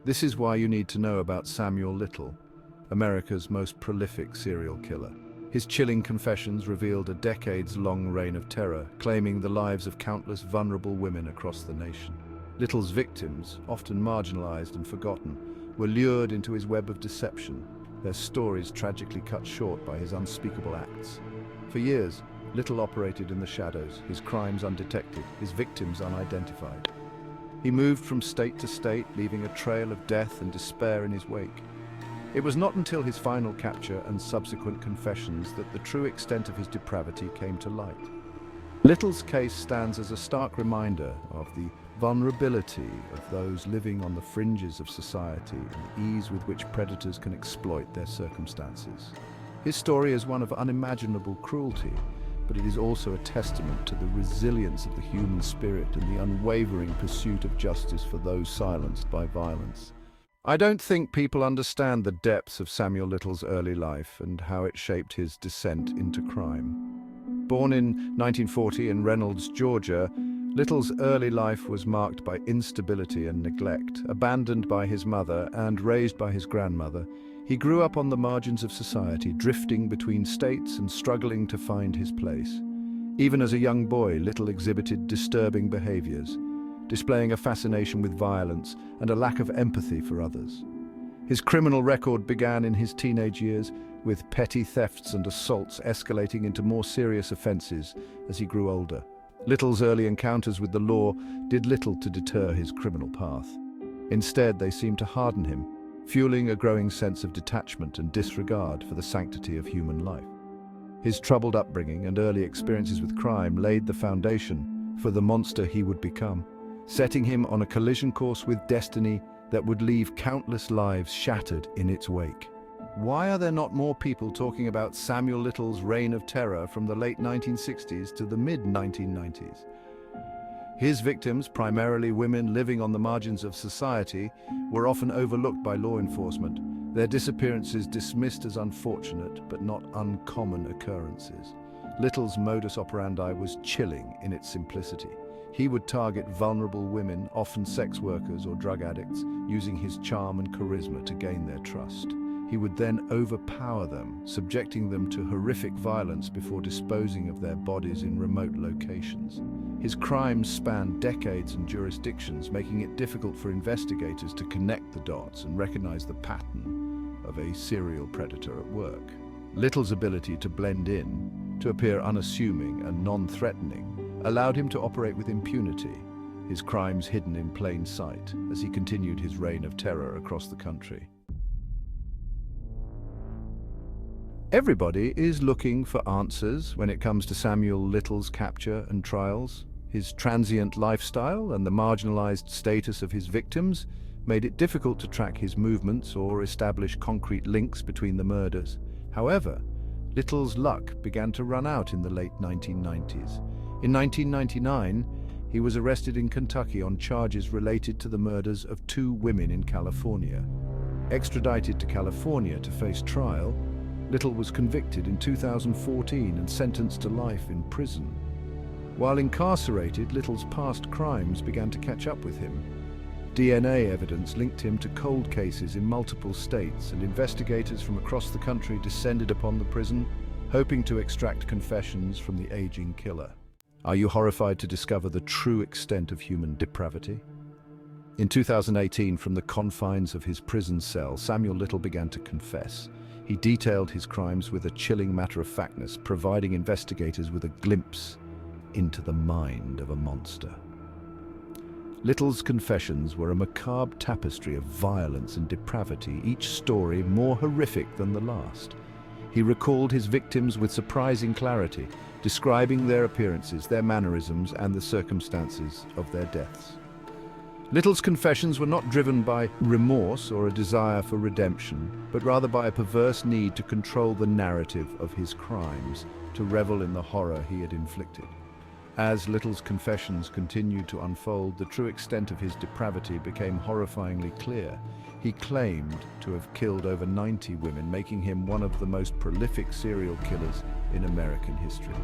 This is why you need to know about Samuel Little, America's most prolific serial killer. His chilling confessions revealed a decades-long reign of terror, claiming the lives of countless vulnerable women across the nation. Little's victims, often marginalized and forgotten, were lured into his web of deception, their stories tragically cut short by his unspeakable acts. For years, Little operated in the shadows, his crimes undetected, his victims unidentified. He moved from state to state, leaving a trail of death and despair in his wake. It was not until his final capture and subsequent confessions that the true extent of his depravity came to light. Little's case stands as a stark reminder of the vulnerability of those living on the fringes of society and the ease with which predators can exploit their circumstances. His story is one of unimaginable cruelty, but it is also a testament to the resilience of the human spirit and the unwavering pursuit of justice for those silenced by violence. I don't think people understand the depths of Samuel Little's early life and how it shaped his descent into crime. Born in 1940 in Reynolds, Georgia, Little's early life was marked by instability and neglect. Abandoned by his mother and raised by his grandmother, he grew up on the margins of society, drifting between states and struggling to find his place. Even as a young boy, Little exhibited disturbing behaviors, displaying a fascination with violence and a lack of empathy for others. His criminal record began in his teenage years, with petty thefts and assaults escalating into more serious offenses as he grew older. Little's early encounters with the law did little to deter his criminal path. Instead, they seemed to harden him, fueling a growing sense of detachment and disregard for the sanctity of human life. His troubled upbringing and early experiences with crime laid the foundation for the monster he would become, setting him on a collision course with destiny that would leave countless lives shattered in its wake. Why are there not more people talking about Samuel Little's reign of terror from the late 1960s to the mid-1990s? His victims, primarily women living on the margins of society, were often overlooked by law enforcement, their disappearances dismissed as unfortunate but not uncommon occurrences. Little's modus operandi was chilling in its simplicity. He would target vulnerable women, often sex workers or drug addicts, using his charm and charisma to gain their trust. He would then overpower them, subjecting them to horrific violence before disposing of their bodies in remote locations. His crimes spanned decades and jurisdictions, making it difficult for investigators to connect the dots and recognize the pattern of a serial predator at work. Little's ability to blend in, to appear unassuming and non-threatening, allowed him to operate with impunity, his crimes hidden in plain sight as he continued his reign of terror across the country. Everybody is looking for answers when it comes to Samuel Little's capture and trials. His transient lifestyle and the marginalized status of his victims made it difficult to track his movements or establish concrete links between the murders. However, Little's luck began to run out in the late 1990s. In 1999, he was arrested in Kentucky on charges related to the murders of 2 women in California. Extradited to California to face trial, Little was convicted in 2014 and sentenced to life in prison. While incarcerated, Little's past crimes began to catch up with him. DNA evidence linked him to cold cases in multiple states, and investigators from across the country descended upon the prison, hoping to extract confessions from the aging killer. Are you horrified to discover the true extent of human depravity? In 2018, from the confines of his prison cell, Samuel Little began to confess. He detailed his crimes with a chilling matter-of-factness, providing investigators with a glimpse into the mind of a monster. Little's confessions were a macabre tapestry of violence and depravity, each story more horrific than the last. He recalled his victims with surprising clarity, describing their appearances, their mannerisms, and the circumstances of their deaths. Little's confessions were not driven by remorse or a desire for redemption, but rather by a perverse need to control the narrative of his crimes, to revel in the horror he had inflicted. As Little's confessions continued to unfold, the true extent of his depravity became horrifyingly clear. He claimed to have killed over 90 women, making him one of the most prolific serial killers in American history.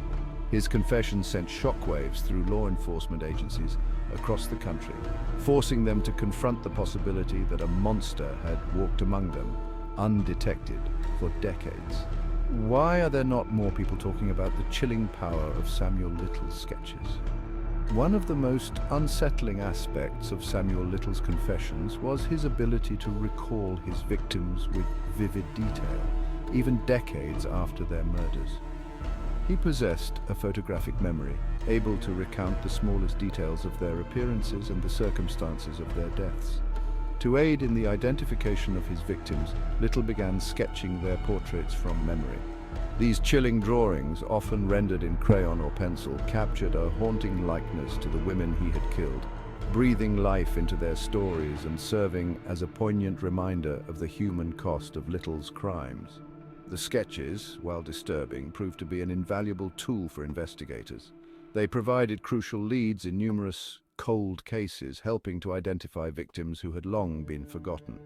His confessions sent shockwaves through law enforcement agencies, across the country, forcing them to confront the possibility that a monster had walked among them, undetected, for decades. Why are there not more people talking about the chilling power of Samuel Little's sketches? One of the most unsettling aspects of Samuel Little's confessions was his ability to recall his victims with vivid detail, even decades after their murders. He possessed a photographic memory, able to recount the smallest details of their appearances and the circumstances of their deaths. To aid in the identification of his victims, Little began sketching their portraits from memory. These chilling drawings, often rendered in crayon or pencil, captured a haunting likeness to the women he had killed, breathing life into their stories and serving as a poignant reminder of the human cost of Little's crimes. The sketches, while disturbing, proved to be an invaluable tool for investigators. They provided crucial leads in numerous cold cases, helping to identify victims who had long been forgotten.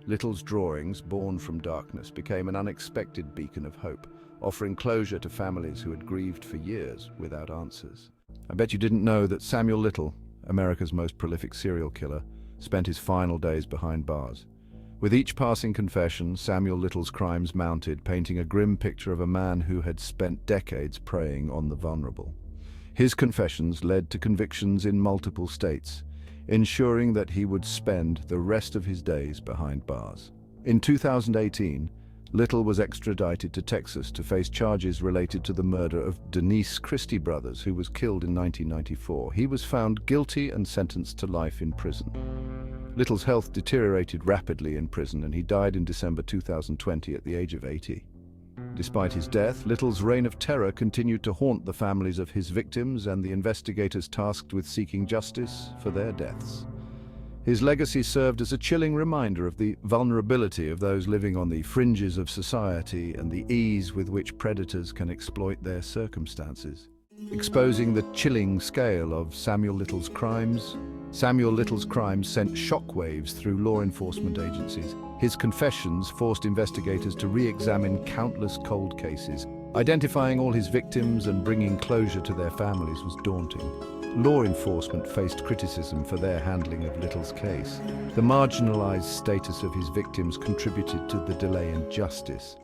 Little's drawings, born from darkness, became an unexpected beacon of hope, offering closure to families who had grieved for years without answers. I bet you didn't know that Samuel Little, America's most prolific serial killer, spent his final days behind bars. With each passing confession, Samuel Little's crimes mounted, painting a grim picture of a man who had spent decades preying on the vulnerable. His confessions led to convictions in multiple states, ensuring that he would spend the rest of his days behind bars. In 2018, Little was extradited to Texas to face charges related to the murder of Denise Christie brothers, who was killed in 1994. He was found guilty and sentenced to life in prison. Little's health deteriorated rapidly in prison, and he died in December 2020 at the age of 80. Despite his death, Little's reign of terror continued to haunt the families of his victims and the investigators tasked with seeking justice for their deaths. His legacy served as a chilling reminder of the vulnerability of those living on the fringes of society and the ease with which predators can exploit their circumstances. Exposing the chilling scale of Samuel Little's crimes sent shockwaves through law enforcement agencies. His confessions forced investigators to re-examine countless cold cases. Identifying all his victims and bringing closure to their families was daunting. Law enforcement faced criticism for their handling of Little's case. The marginalized status of his victims contributed to the delay in justice.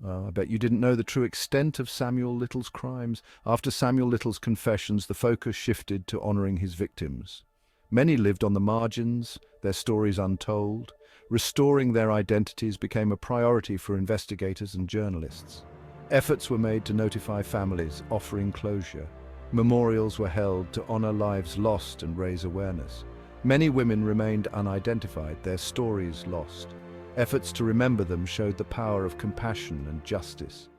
I bet you didn't know the true extent of Samuel Little's crimes. After Samuel Little's confessions, the focus shifted to honoring his victims. Many lived on the margins, their stories untold. Restoring their identities became a priority for investigators and journalists. Efforts were made to notify families, offering closure. Memorials were held to honor lives lost and raise awareness. Many women remained unidentified, their stories lost. Efforts to remember them showed the power of compassion and justice.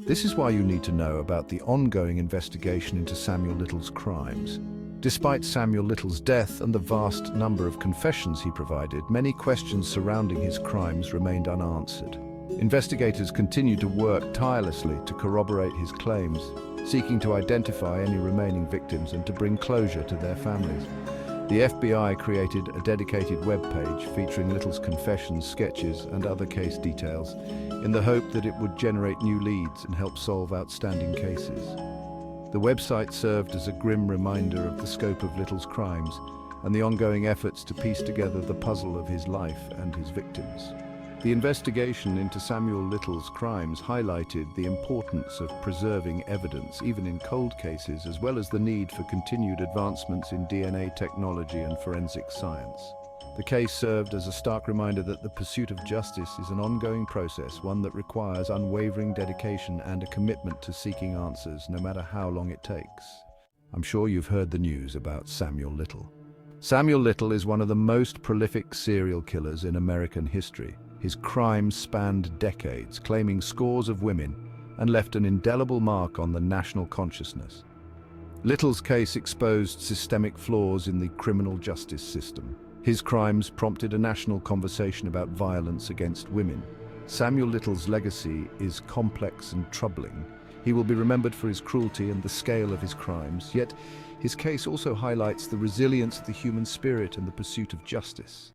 This is why you need to know about the ongoing investigation into Samuel Little's crimes. Despite Samuel Little's death and the vast number of confessions he provided, many questions surrounding his crimes remained unanswered. Investigators continued to work tirelessly to corroborate his claims, seeking to identify any remaining victims and to bring closure to their families. The FBI created a dedicated webpage featuring Little's confessions, sketches, and other case details, in the hope that it would generate new leads and help solve outstanding cases. The website served as a grim reminder of the scope of Little's crimes and the ongoing efforts to piece together the puzzle of his life and his victims. The investigation into Samuel Little's crimes highlighted the importance of preserving evidence, even in cold cases, as well as the need for continued advancements in DNA technology and forensic science. The case served as a stark reminder that the pursuit of justice is an ongoing process, one that requires unwavering dedication and a commitment to seeking answers, no matter how long it takes. I'm sure you've heard the news about Samuel Little. Samuel Little is one of the most prolific serial killers in American history. His crimes spanned decades, claiming scores of women, and left an indelible mark on the national consciousness. Little's case exposed systemic flaws in the criminal justice system. His crimes prompted a national conversation about violence against women. Samuel Little's legacy is complex and troubling. He will be remembered for his cruelty and the scale of his crimes, yet his case also highlights the resilience of the human spirit and the pursuit of justice.